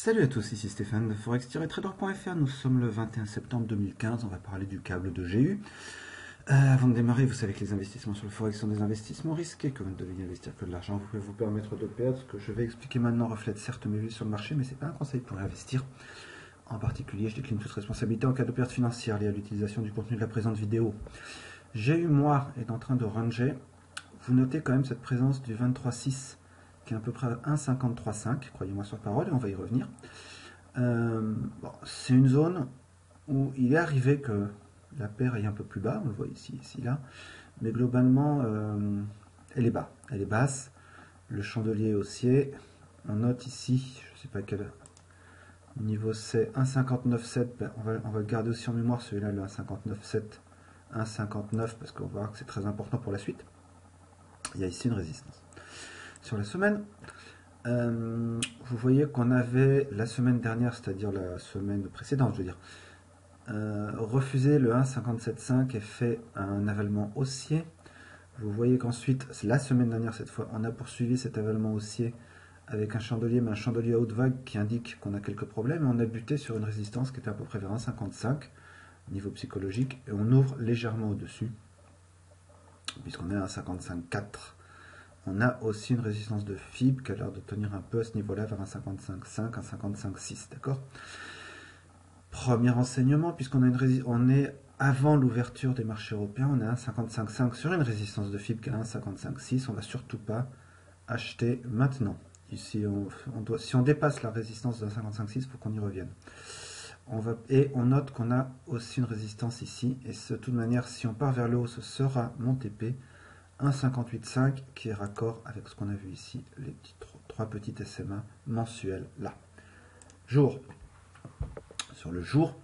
Salut à tous, ici Stéphane de forex-trader.fr. Nous sommes le 21 septembre 2015, on va parler du câble de GU. Avant de démarrer, vous savez que les investissements sur le forex sont des investissements risqués, que vous ne devez y investir que de l'argent, vous pouvez vous permettre de perdre. Ce que je vais expliquer maintenant reflète certes mes vues sur le marché, mais ce n'est pas un conseil pour investir. En particulier, je décline toute responsabilité en cas de perte financière liée à l'utilisation du contenu de la présente vidéo. GU Moire est en train de ranger. Vous notez quand même cette présence du 23,6 qui est à peu près à 1,53,5, croyez-moi sur parole, et on va y revenir. Bon, c'est une zone où il est arrivé que la paire est un peu plus bas, on le voit ici, là, mais globalement, elle est bas, elle est basse. Le chandelier haussier, on note ici, je ne sais pas quel niveau c'est, 1,59,7, ben, on va le garder aussi en mémoire, celui-là, le 1,59,7, 1,59, parce qu'on va voir que c'est très important pour la suite. Il y a ici une résistance. Sur la semaine, vous voyez qu'on avait la semaine dernière, c'est-à-dire la semaine précédente, je veux dire, refusé le 1,57,5 et fait un avalement haussier. Vous voyez qu'ensuite, la semaine dernière cette fois, on a poursuivi cet avalement haussier avec un chandelier, mais un chandelier à haute vague qui indique qu'on a quelques problèmes, et on a buté sur une résistance qui était à peu près vers 1,55 niveau psychologique, et on ouvre légèrement au-dessus, puisqu'on est à 1,55,4. On a aussi une résistance de FIB qui a l'air de tenir un peu à ce niveau-là, vers 1,55,5, 1,55,6, d'accord. Premier renseignement, puisqu'on a on est avant l'ouverture des marchés européens, on est à 1,55,5 sur une résistance de FIB qui est à 1,55,6, on ne va surtout pas acheter maintenant. Ici, si on dépasse la résistance de 1,55,6, il faut qu'on y revienne. Et on note qu'on a aussi une résistance ici, et de toute manière, si on part vers le haut, ce sera mon TP, 1,58,5 qui est raccord avec ce qu'on a vu ici, les trois petites SMA mensuelles là. Jour. Sur le jour,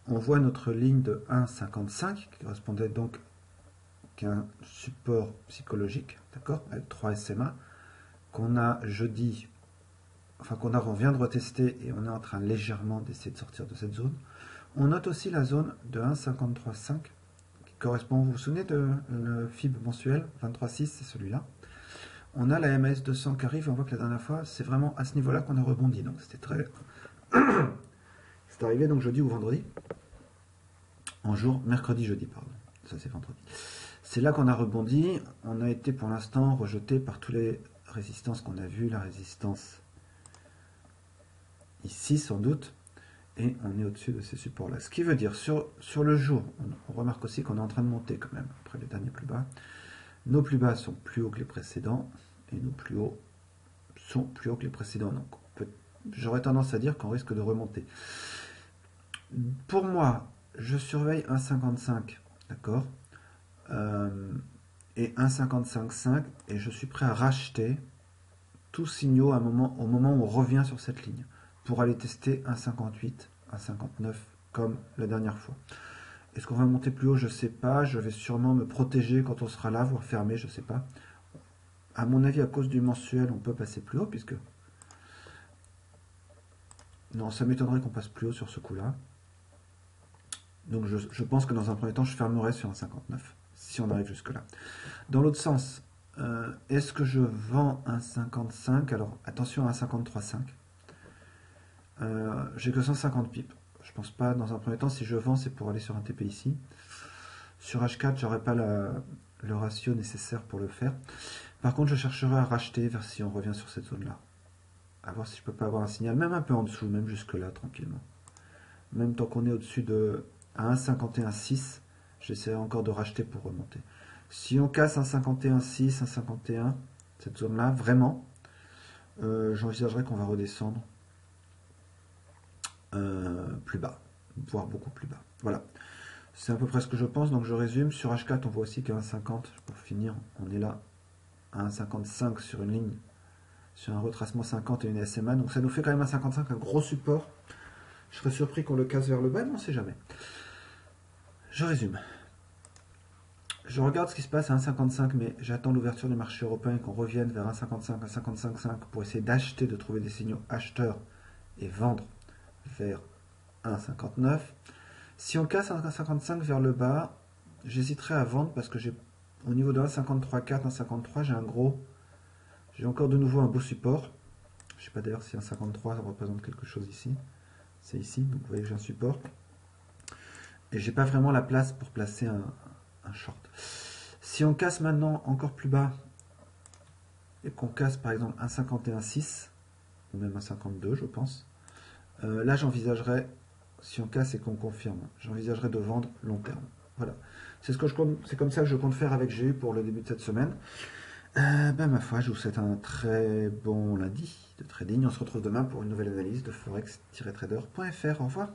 on voit notre ligne de 1,55 qui correspondait donc à un support psychologique, d'accord, avec 3 SMA, qu'on a jeudi, enfin on vient de retester et on est en train légèrement d'essayer de sortir de cette zone. On note aussi la zone de 1,53,5 qui correspond, vous vous souvenez de le FIB mensuel, 23,6, c'est celui-là. On a la MS 200 qui arrive, on voit que la dernière fois, c'est vraiment à ce niveau-là qu'on a rebondi, donc c'était très... c'est arrivé donc jeudi ou vendredi, en jour, mercredi-jeudi, pardon, ça c'est vendredi. C'est là qu'on a rebondi, on a été pour l'instant rejeté par toutes les résistances qu'on a vues, la résistance ici sans doute, et on est au-dessus de ces supports-là. Ce qui veut dire, sur le jour, on remarque aussi qu'on est en train de monter quand même, après les derniers plus bas. Nos plus bas sont plus hauts que les précédents, et nos plus hauts sont plus hauts que les précédents. Donc j'aurais tendance à dire qu'on risque de remonter. Pour moi, je surveille 1,55, d'accord, et 1,55,5, et je suis prêt à racheter tous signaux au moment où on revient sur cette ligne, pour aller tester 1,58, 1,59, comme la dernière fois. Est-ce qu'on va monter plus haut? Je ne sais pas. Je vais sûrement me protéger quand on sera là, voire fermer, je ne sais pas. À mon avis, à cause du mensuel, on peut passer plus haut, puisque... Non, ça m'étonnerait qu'on passe plus haut sur ce coup-là. Donc je pense que dans un premier temps, je fermerai sur un 59, si on arrive jusque-là. Dans l'autre sens, est-ce que je vends un 55? Alors, attention à un 53,5. J'ai que 150 pips. Je pense pas, dans un premier temps, si je vends, c'est pour aller sur un TP ici. Sur H4, j'aurais pas le ratio nécessaire pour le faire. Par contre, je chercherai à racheter vers si on revient sur cette zone-là. À voir si je peux pas avoir un signal, même un peu en dessous, même jusque-là, tranquillement. Même tant qu'on est au-dessus de 1,51,6, j'essaierai encore de racheter pour remonter. Si on casse 1,51,6, 1,51, cette zone-là, vraiment, j'envisagerais qu'on va redescendre plus bas, voire beaucoup plus bas. Voilà. C'est à peu près ce que je pense, donc je résume. Sur H4, on voit aussi qu'à 1,50, pour finir, on est là, à 1,55 sur une ligne, sur un retracement 50 et une SMA, donc ça nous fait quand même 1,55, un gros support. Je serais surpris qu'on le casse vers le bas, mais on ne sait jamais. Je résume. Je regarde ce qui se passe à 1,55, mais j'attends l'ouverture du marché européen et qu'on revienne vers 1,55, 1,55,5 pour essayer d'acheter, de trouver des signaux acheteurs et vendre vers 1,59. Si on casse 1,55 vers le bas, j'hésiterai à vendre parce que au niveau de 1,53,4, 1,53, j'ai encore de nouveau un beau support. Je sais pas d'ailleurs si un 53 ça représente quelque chose ici. C'est ici, donc vous voyez que j'ai un support. Et j'ai pas vraiment la place pour placer un short. Si on casse maintenant encore plus bas, et qu'on casse par exemple un 51,6, ou même un 52 je pense, là j'envisagerais, si on casse et qu'on confirme, j'envisagerais de vendre long terme. Voilà. C'est comme ça que je compte faire avec GU pour le début de cette semaine. Ben ma foi, je vous souhaite un très bon lundi de trading. On se retrouve demain pour une nouvelle analyse de forex-trader.fr. Au revoir.